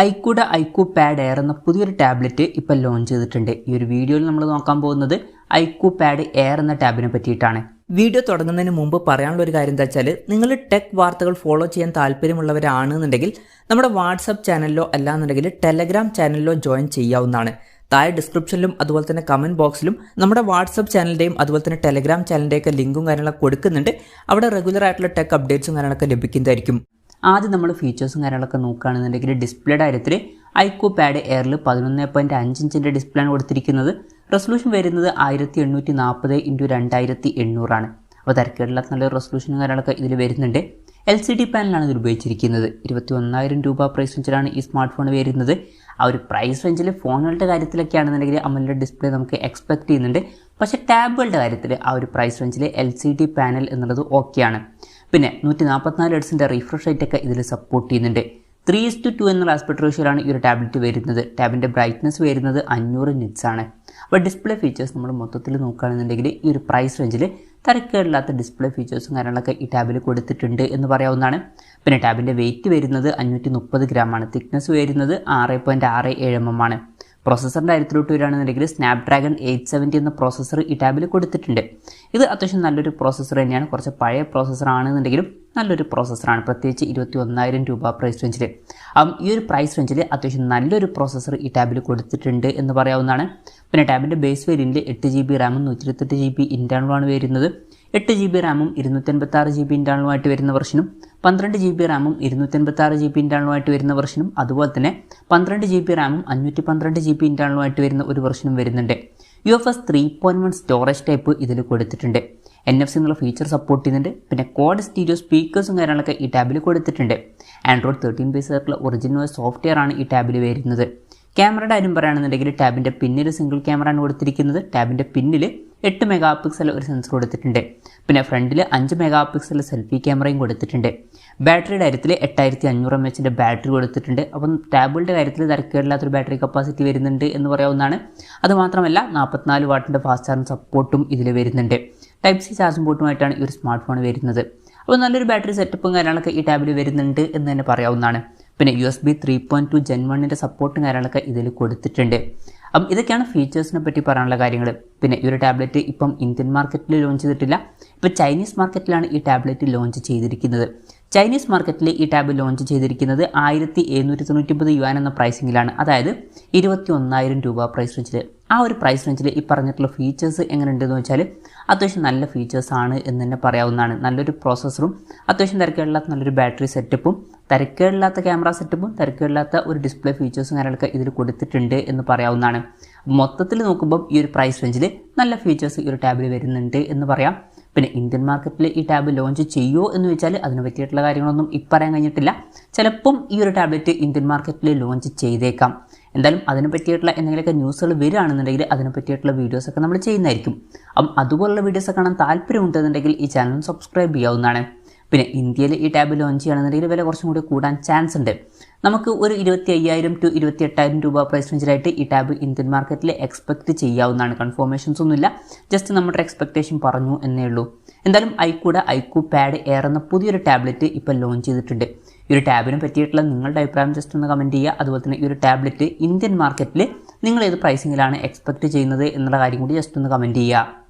ഐക്യൂഡ IQ pad air എന്ന പുതിയൊരു tablet ഇപ്പോൾ ലോഞ്ച് ചെയ്തിട്ടുണ്ട്. ഈ ഒരു വീഡിയോയിൽ നമ്മൾ നോക്കാൻ പോകുന്നത് ഐക്യൂ പാഡ് എയർ എന്ന ടാബിനെ പറ്റിയിട്ടാണ്. വീഡിയോ തുടങ്ങുന്നതിന് മുമ്പ് പറയാനുള്ള ഒരു കാര്യം എന്താ വെച്ചാൽ, നിങ്ങൾ ടെക് വാർത്തകൾ ഫോളോ ചെയ്യാൻ താല്പര്യമുള്ളവരാണെന്നുണ്ടെങ്കിൽ നമ്മുടെ വാട്സപ്പ് ചാനലിലോ അല്ലാന്നുണ്ടെങ്കിൽ ടെലഗ്രാം ചാനലിലോ ജോയിൻ ചെയ്യാവുന്നതാണ്. താഴെ ഡിസ്ക്രിപ്ഷനിലും അതുപോലെ തന്നെ കമൻറ്റ് ബോക്സിലും നമ്മുടെ വാട്സപ്പ് ചാനലിൻ്റെയും അതുപോലെ തന്നെ ടെലഗ്രാം ചാനലിൻ്റെയൊക്കെ ലിങ്കും കാര്യങ്ങളൊക്കെ കൊടുക്കുന്നുണ്ട്. അവിടെ റെഗുലർ ആയിട്ടുള്ള ടെക് അപ്ഡേറ്റ്സും കാര്യങ്ങളൊക്കെ ലഭിക്കുന്നതായിരിക്കും. ആദ്യം നമ്മൾ ഫീച്ചേഴ്സും കാര്യങ്ങളൊക്കെ നോക്കുകയാണെന്നുണ്ടെങ്കിൽ ഡിസ്പ്ലേയുടെ കാര്യത്തിൽ ഐക്യൂ പാഡ് എയറിൽ 11.5 ഇഞ്ചിൻ്റെ ഡിസ്പ്ലേ ആണ് കൊടുത്തിരിക്കുന്നത്. റെസൊല്യൂഷൻ വരുന്നത് 1840x2800 ആണ്. അപ്പോൾ തിരക്കേടില്ലാത്ത നല്ലൊരു റെസൊല്യൂഷനും കാര്യങ്ങളൊക്കെ ഇതിൽ വരുന്നുണ്ട്. LCD പാനലാണ് ഇതിൽ ഉപയോഗിച്ചിരിക്കുന്നത്. 21,000 രൂപ പ്രൈസ് റേഞ്ചിലാണ് ഈ സ്മാർട്ട് ഫോൺ വരുന്നത്. ആ ഒരു പ്രൈസ് റേഞ്ചിൽ ഫോണുകളുടെ കാര്യത്തിലൊക്കെ ആണെന്നുണ്ടെങ്കിൽ AMOLED ഡിസ്പ്ലേ നമുക്ക് എക്സ്പെക്ട് ചെയ്യുന്നുണ്ട്. പക്ഷേ ടാബുകളുടെ കാര്യത്തിൽ ആ ഒരു പ്രൈസ് റേഞ്ചിൽ LCD പാനൽ എന്നുള്ളത് ഓക്കെയാണ്. പിന്നെ 144 ഹെർട്സിൻ്റെ റീഫ്രഷ് റേറ്റ് ഒക്കെ ഇതിൽ സപ്പോർട്ട് ചെയ്യുന്നുണ്ട്. 3:2 എന്നുള്ള ആസ്പെക്ട് റേഷ്യോയിലാണ് ഈ ഒരു ടാബ്ലറ്റ് വരുന്നത്. ടാബിൻ്റെ ബ്രൈറ്റ്നസ് വരുന്നത് 500 നിറ്റ്സ് ആണ്. അപ്പോൾ ഡിസ്പ്ലേ ഫീച്ചേഴ്സ് നമ്മൾ മൊത്തത്തിൽ നോക്കുകയാണെന്നുണ്ടെങ്കിൽ ഈ ഒരു പ്രൈസ് റേഞ്ചിൽ തരക്കേടില്ലാത്ത ഡിസ്പ്ലേ ഫീച്ചേഴ്സും കാര്യങ്ങളൊക്കെ ഈ ടാബിൽ കൊടുത്തിട്ടുണ്ട് എന്ന് പറയാവുന്നതാണ്. പിന്നെ ടാബിൻ്റെ വെയിറ്റ് വരുന്നത് 530 ഗ്രാമാണ്. തിക്നെസ് വരുന്നത് 6.67 mm ആണ്. പ്രോസസ്സറിൻ്റെ കാര്യത്തിലോട്ട് വരികയാണെന്നുണ്ടെങ്കിൽ സ്നാപ്ഡ്രാഗൺ 870 എന്ന പ്രോസസ്സർ ഈ ടാബിൽ കൊടുത്തിട്ടുണ്ട്. ഇത് അത്യാവശ്യം നല്ലൊരു പ്രോസസ്സർ തന്നെയാണ്. കുറച്ച് പഴയ പ്രോസസ്സർ ആണെന്നുണ്ടെങ്കിലും നല്ലൊരു പ്രോസസ്സറാണ്, പ്രത്യേകിച്ച് 21,000 രൂപ പ്രൈസ് റേഞ്ചിൽ. ഈ ഒരു പ്രൈസ് റേഞ്ചിൽ അത്യാവശ്യം നല്ലൊരു പ്രോസസ്സർ ഈ ടാബിൽ കൊടുത്തിട്ടുണ്ട് എന്ന് പറയാവുന്നതാണ്. പിന്നെ ടാബിൻ്റെ ബേസ് വേരിയൻറ്റിൽ 8GB റാമും 128GB ഇൻറ്റേർണലുമാണ് വരുന്നത്. 8GB റാമും 256GB ഇൻറ്റേർണലുമായിട്ട് വരുന്ന വെർഷനും 12GB റാമും 256GB ഇൻറ്റേർണലുമായിട്ട് വരുന്ന വെർഷനും അതുപോലെ തന്നെ 12GB റാമും 512GB ഇൻറ്റേർണലുമായിട്ട് വരുന്ന ഒരു വെർഷനും വരുന്നുണ്ട്. UFS 3.1 സ്റ്റോറേജ് ടൈപ്പ് ഇതിൽ കൊടുത്തിട്ടുണ്ട്. NFC എന്നുള്ള ഫീച്ചർ സപ്പോർട്ട് ചെയ്യുന്നുണ്ട്. പിന്നെ ക്വാഡ് സ്റ്റീരിയോ സ്പീക്കേഴ്സും കാര്യങ്ങളൊക്കെ ഈ ടാബിൽ കൊടുത്തിട്ടുണ്ട്. Android 13 ബേസ് ആയിട്ടുള്ള ഒറിജിനൽ സോഫ്റ്റ്വെയർ ആണ് ഈ ടാബിൽ വരുന്നത്. ക്യാമറയുടെ കാര്യം പറയുകയാണെന്നുണ്ടെങ്കിൽ ടാബിൻ്റെ പിന്നിൽ സിംഗിൾ ക്യാമറയാണ് കൊടുത്തിരിക്കുന്നത്. ടാബിൻ്റെ പിന്നിൽ 8 മെഗാപിക്സൽ ഒരു സെൻസർ കൊടുത്തിട്ടുണ്ട്. പിന്നെ ഫ്രണ്ടിൽ 5 മെഗാപിക്സൽ സെൽഫി ക്യാമറയും കൊടുത്തിട്ടുണ്ട്. ബാറ്ററിയുടെ കാര്യത്തിൽ 8500 mAh ബാറ്ററി കൊടുത്തിട്ടുണ്ട്. അപ്പം ടാബുകളുടെ കാര്യത്തിൽ തിരക്കേടില്ലാത്തൊരു ബാറ്ററി കപ്പാസിറ്റി വരുന്നുണ്ട് എന്ന് പറയാവുന്നതാണ്. അതുമാത്രമല്ല 44 വാട്ടിൻ്റെ ഫാസ്റ്റ് ചാർജിങ് സപ്പോർട്ടും ഇതിൽ വരുന്നുണ്ട്. Type-C ചാർജിംഗ് പോർട്ടുമായിട്ടാണ് ഈ ഒരു സ്മാർട്ട് ഫോൺ വരുന്നത്. അപ്പോൾ നല്ലൊരു ബാറ്ററി സെറ്റപ്പും കാര്യങ്ങളൊക്കെ ഈ ടാബിൽ വരുന്നുണ്ട് എന്ന് തന്നെ പറയാവുന്നതാണ്. പിന്നെ USB 3.2 Gen 1 സപ്പോർട്ടും കാര്യങ്ങളൊക്കെ ഇതിൽ കൊടുത്തിട്ടുണ്ട്. അപ്പം ഇതൊക്കെയാണ് ഫീച്ചേഴ്സിനെ പറ്റി പറയാനുള്ള കാര്യങ്ങൾ. പിന്നെ ഈ ഒരു ടാബ്ലറ്റ് ഇപ്പം ഇന്ത്യൻ മാർക്കറ്റിൽ ലോഞ്ച് ചെയ്തിട്ടില്ല. ഇപ്പോൾ ചൈനീസ് മാർക്കറ്റിലാണ് ഈ ടാബ്ലറ്റ് ലോഞ്ച് ചെയ്തിരിക്കുന്നത്. ചൈനീസ് മാർക്കറ്റിൽ ഈ ടാബ് ലോഞ്ച് ചെയ്തിരിക്കുന്നത് 1799 യുവാൻ എന്ന പ്രൈസിങ്ങിലാണ്. അതായത് 21,000 രൂപ പ്രൈസ് റേഞ്ചിൽ. ആ ഒരു പ്രൈസ് റേഞ്ചിൽ ഈ പറഞ്ഞിട്ടുള്ള ഫീച്ചേഴ്സ് എങ്ങനെയുണ്ടെന്ന് വെച്ചാൽ അത്യാവശ്യം നല്ല ഫീച്ചേഴ്സാണ് എന്ന് തന്നെ പറയാവുന്നതാണ്. നല്ലൊരു പ്രോസസ്സറും അത്യാവശ്യം തിരക്കേടില്ലാത്ത നല്ലൊരു ബാറ്ററി സെറ്റപ്പും തിരക്കേടില്ലാത്ത ക്യാമറ സെറ്റപ്പും തിരക്കേടില്ലാത്ത ഒരു ഡിസ്പ്ലേ ഫീച്ചേഴ്സും കാര്യങ്ങളൊക്കെ ഇതിൽ കൊടുത്തിട്ടുണ്ട് എന്ന് പറയാവുന്നതാണ്. മൊത്തത്തിൽ നോക്കുമ്പോൾ ഈ ഒരു പ്രൈസ് റേഞ്ചിൽ നല്ല ഫീച്ചേഴ്സ് ഈ ഒരു ടാബിൽ വരുന്നുണ്ട് എന്ന് പറയാം. പിന്നെ ഇന്ത്യൻ മാർക്കറ്റിൽ ഈ ടാബ് ലോഞ്ച് ചെയ്യുമോ എന്ന് വെച്ചാൽ അതിനെ പറ്റിയിട്ടുള്ള കാര്യങ്ങളൊന്നും ഇപ്പം പറയാൻ കഴിഞ്ഞിട്ടില്ല. ചിലപ്പം ഈ ഒരു ടാബ്ലറ്റ് ഇന്ത്യൻ മാർക്കറ്റിൽ ലോഞ്ച് ചെയ്തേക്കാം. എന്തായാലും അതിനെ പറ്റിയിട്ടുള്ള എന്തെങ്കിലുമൊക്കെ ന്യൂസുകൾ വരികയാണെന്നുണ്ടെങ്കിൽ അതിനെ പറ്റിയിട്ടുള്ള വീഡിയോസൊക്കെ നമ്മൾ ചെയ്യുന്നതായിരിക്കും. അപ്പം അതുപോലുള്ള വീഡിയോസ് കാണാൻ താല്പര്യമുണ്ടെന്നുണ്ടെങ്കിൽ ഈ ചാനൽ സബ്സ്ക്രൈബ് ചെയ്യാവുന്നതാണ്. പിന്നെ ഇന്ത്യയിൽ ഈ ടാബ് ലോഞ്ച് ചെയ്യുകയാണെന്നുണ്ടെങ്കിൽ വില കുറച്ചും കൂടി കൂടാൻ ചാൻസ് ഉണ്ട്. നമുക്ക് ഒരു 25,000 to 28,000 രൂപ പ്രൈസ് റേഞ്ചിലായിട്ട് ഈ ടാബ് ഇന്ത്യൻ മാർക്കറ്റിൽ എക്സ്പെക്ട് ചെയ്യാവുന്നതാണ്. കൺഫർമേഷൻസ് ഒന്നുമില്ല, ജസ്റ്റ് നമ്മുടെ എക്സ്പെക്ടേഷൻ പറഞ്ഞു എന്നേ ഉള്ളൂ. എന്തായാലും ഐക്യൂ പാഡ് എയർ എന്ന പുതിയൊരു ടാബ്ലറ്റ് ഇപ്പോൾ ലോഞ്ച് ചെയ്തിട്ടുണ്ട്. ഈ ഒരു ടാബിനെ പറ്റിയിട്ടുള്ള നിങ്ങളുടെ അഭിപ്രായം ജസ്റ്റ് ഒന്ന് കമൻറ്റ് ചെയ്യുക. അതുപോലെ തന്നെ ഈ ഒരു ടാബ്ലറ്റ് ഇന്ത്യൻ മാർക്കറ്റിൽ നിങ്ങൾ ഏത് പ്രൈസിങ്ങിലാണ് എക്സ്പെക്ട് ചെയ്യുന്നത് എന്നുള്ള കാര്യം കൂടി ജസ്റ്റ് ഒന്ന് കമൻറ്റ് ചെയ്യുക.